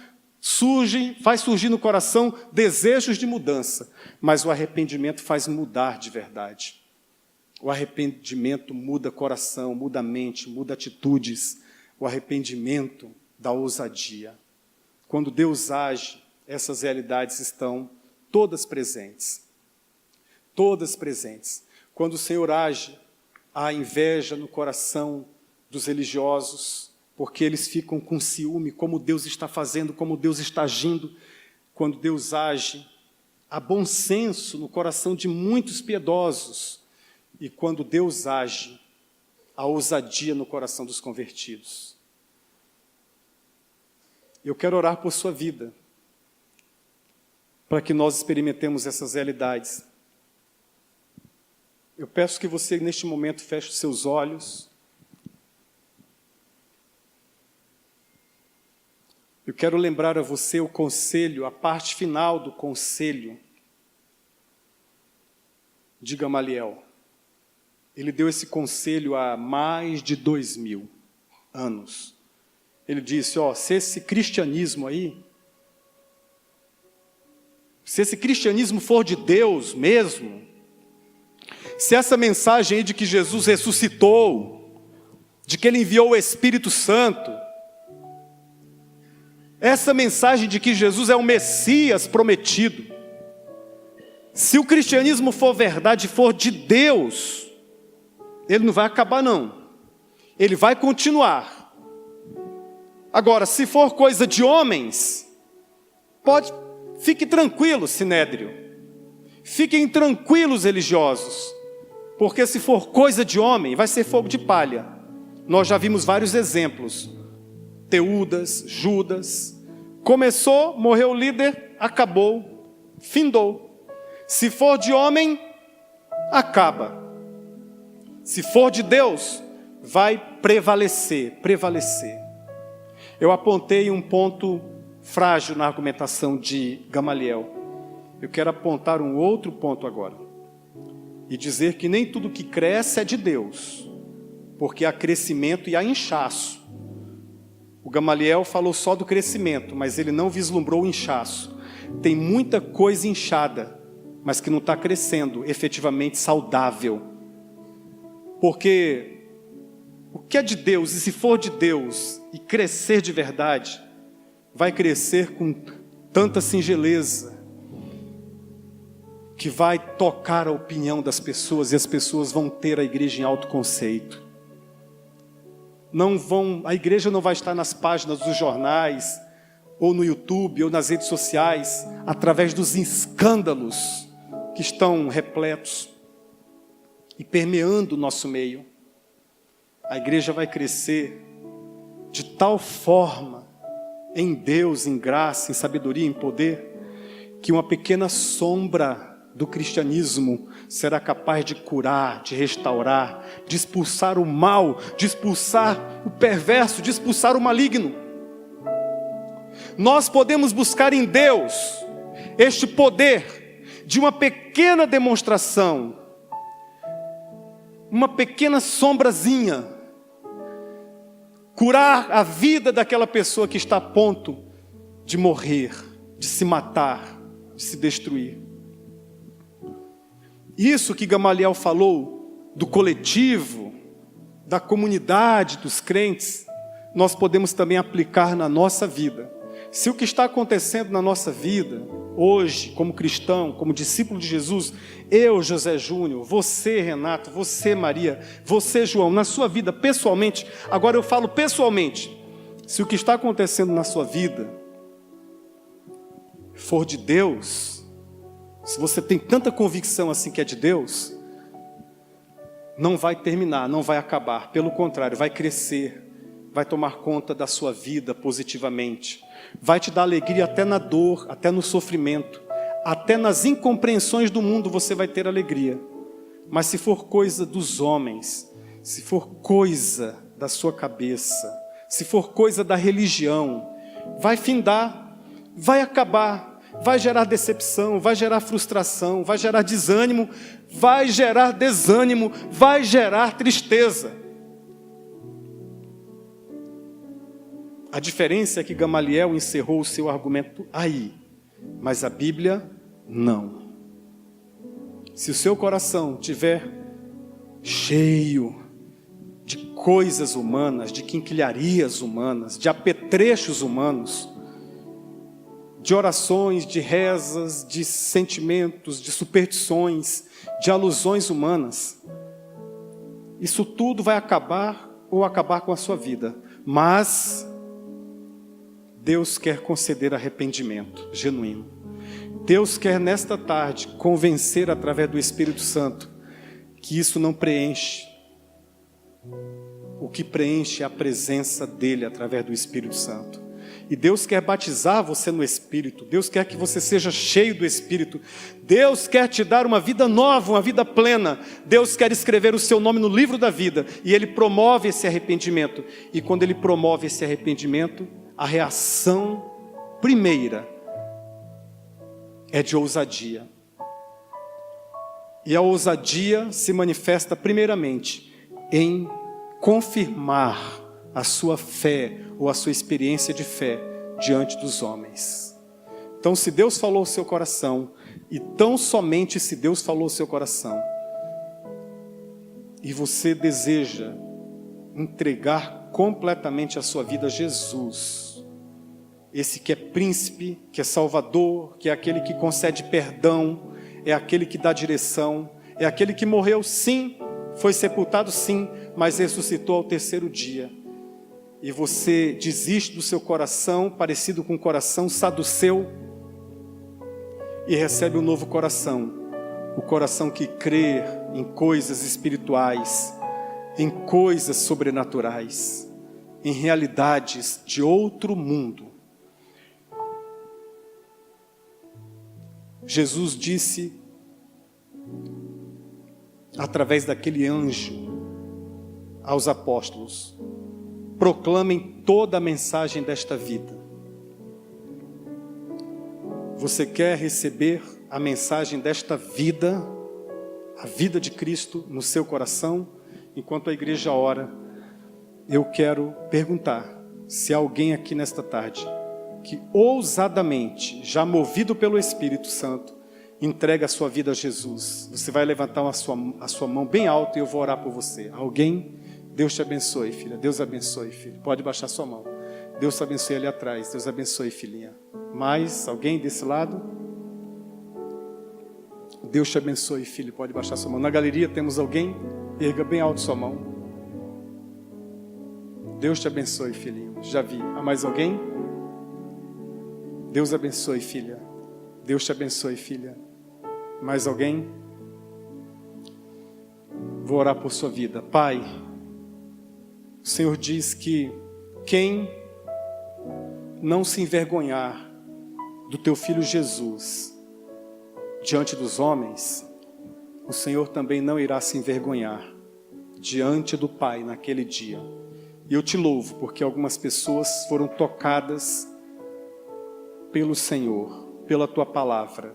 faz surgir no coração desejos de mudança. Mas o arrependimento faz mudar de verdade. O arrependimento muda coração, muda mente, muda atitudes. O arrependimento dá ousadia. Quando Deus age, essas realidades estão todas presentes. Todas presentes. Quando o Senhor age, há inveja no coração dos religiosos, porque eles ficam com ciúme, como Deus está fazendo, como Deus está agindo. Quando Deus age, há bom senso no coração de muitos piedosos. E quando Deus age, há ousadia no coração dos convertidos. Eu quero orar por sua vida, para que nós experimentemos essas realidades. Eu peço que você, neste momento, feche os seus olhos. Eu quero lembrar a você o conselho, a parte final do conselho de Gamaliel. Ele deu esse conselho há mais de 2000 anos. Ele disse, se esse cristianismo aí, se esse cristianismo for de Deus mesmo, se essa mensagem aí de que Jesus ressuscitou, de que Ele enviou o Espírito Santo, essa mensagem de que Jesus é o Messias prometido, se o cristianismo for verdade, for de Deus, ele não vai acabar não, ele vai continuar. Agora, se for coisa de homens, fique tranquilo, Sinédrio, fiquem tranquilos, religiosos, porque se for coisa de homem, vai ser fogo de palha. Nós já vimos vários exemplos, Teudas, Judas, começou, morreu o líder, acabou, findou. Se for de homem, acaba. Se for de Deus, vai prevalecer. Eu apontei um ponto frágil na argumentação de Gamaliel. Eu quero apontar um outro ponto agora. E dizer que nem tudo que cresce é de Deus, porque há crescimento e há inchaço. O Gamaliel falou só do crescimento, mas ele não vislumbrou o inchaço. Tem muita coisa inchada, mas que não está crescendo efetivamente saudável. Porque o que é de Deus, e se for de Deus, e crescer de verdade, vai crescer com tanta singeleza, que vai tocar a opinião das pessoas, e as pessoas vão ter a igreja em alto conceito. A igreja não vai estar nas páginas dos jornais, ou no YouTube, ou nas redes sociais, através dos escândalos que estão repletos e permeando o nosso meio. A igreja vai crescer de tal forma, em Deus, em graça, em sabedoria, em poder, que uma pequena sombra do cristianismo será capaz de curar, de restaurar, de expulsar o mal, de expulsar o perverso, de expulsar o maligno. Nós podemos buscar em Deus este poder de uma pequena demonstração, uma pequena sombrazinha, curar a vida daquela pessoa que está a ponto de morrer, de se matar, de se destruir. Isso que Gamaliel falou do coletivo, da comunidade dos crentes, nós podemos também aplicar na nossa vida. Se o que está acontecendo na nossa vida, hoje, como cristão, como discípulo de Jesus, eu, José Júnior, você, Renato, você, Maria, você, João, na sua vida, pessoalmente, agora eu falo pessoalmente, se o que está acontecendo na sua vida for de Deus, se você tem tanta convicção assim que é de Deus, não vai terminar, não vai acabar, pelo contrário, vai crescer, vai tomar conta da sua vida positivamente, vai te dar alegria até na dor, até no sofrimento, até nas incompreensões do mundo você vai ter alegria. Mas se for coisa dos homens, se for coisa da sua cabeça, se for coisa da religião, vai findar, vai acabar, vai gerar decepção, vai gerar frustração, vai gerar desânimo, vai gerar tristeza. A diferença é que Gamaliel encerrou o seu argumento aí, mas a Bíblia não. Se o seu coração estiver cheio de coisas humanas, de quinquilharias humanas, de apetrechos humanos, de orações, de rezas, de sentimentos, de superstições, de alusões humanas, isso tudo vai acabar ou acabar com a sua vida. Mas Deus quer conceder arrependimento genuíno. Deus quer nesta tarde convencer através do Espírito Santo que isso não preenche. O que preenche é a presença dele através do Espírito Santo. E Deus quer batizar você no Espírito. Deus quer que você seja cheio do Espírito. Deus quer te dar uma vida nova, uma vida plena. Deus quer escrever o seu nome no livro da vida. E Ele promove esse arrependimento. E quando Ele promove esse arrependimento, a reação primeira é de ousadia. E a ousadia se manifesta primeiramente em confirmar a sua fé ou a sua experiência de fé diante dos homens. Então, se Deus falou ao seu coração, e tão somente se Deus falou ao seu coração, e você deseja entregar completamente a sua vida a Jesus, esse que é príncipe, que é salvador, que é aquele que concede perdão, é aquele que dá direção, é aquele que morreu sim, foi sepultado sim, mas ressuscitou ao terceiro dia. E você desiste do seu coração, parecido com o coração saduceu, e recebe um novo coração, o coração que crê em coisas espirituais, em coisas sobrenaturais, em realidades de outro mundo. Jesus disse, através daquele anjo, aos apóstolos: proclamem toda a mensagem desta vida. Você quer receber a mensagem desta vida, a vida de Cristo no seu coração? Enquanto a igreja ora, eu quero perguntar se há alguém aqui nesta tarde que ousadamente, já movido pelo Espírito Santo, entrega a sua vida a Jesus. Você vai levantar a sua mão bem alta e eu vou orar por você. Alguém? Deus te abençoe, filha. Deus abençoe, filho. Pode baixar sua mão. Deus te abençoe ali atrás. Deus abençoe, filhinha. Mais alguém desse lado? Deus te abençoe, filho. Pode baixar sua mão. Na galeria temos alguém? Erga bem alto sua mão. Deus te abençoe, filhinho. Já vi. Há mais alguém? Deus abençoe, filha. Deus te abençoe, filha. Mais alguém? Vou orar por sua vida. Pai, o Senhor diz que quem não se envergonhar do teu Filho Jesus diante dos homens, o Senhor também não irá se envergonhar diante do Pai naquele dia. E eu te louvo porque algumas pessoas foram tocadas pelo Senhor, pela tua palavra.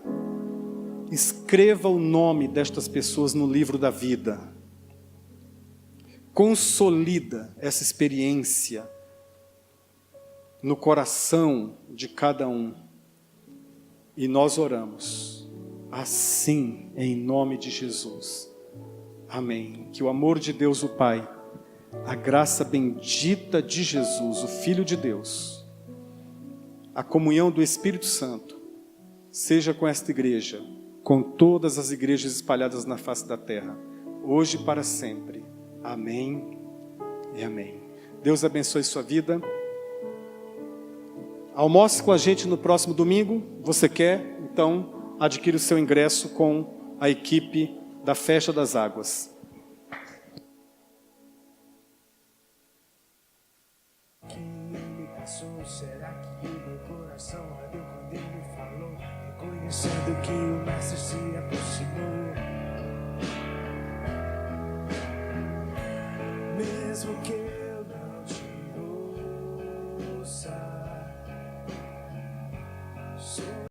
Escreva o nome destas pessoas no livro da vida. Consolida essa experiência no coração de cada um. E nós oramos assim, em nome de Jesus. Amém. Que o amor de Deus, o Pai, a graça bendita de Jesus, o Filho de Deus, a comunhão do Espírito Santo, seja com esta igreja, com todas as igrejas espalhadas na face da terra, hoje e para sempre. Amém e amém. Deus abençoe sua vida. Almoce com a gente no próximo domingo. Você quer? Então, adquira o seu ingresso com a equipe da Festa das Águas. Será que o meu coração ardeu quando ele falou, reconhecendo que o mestre se aproximou? Mesmo que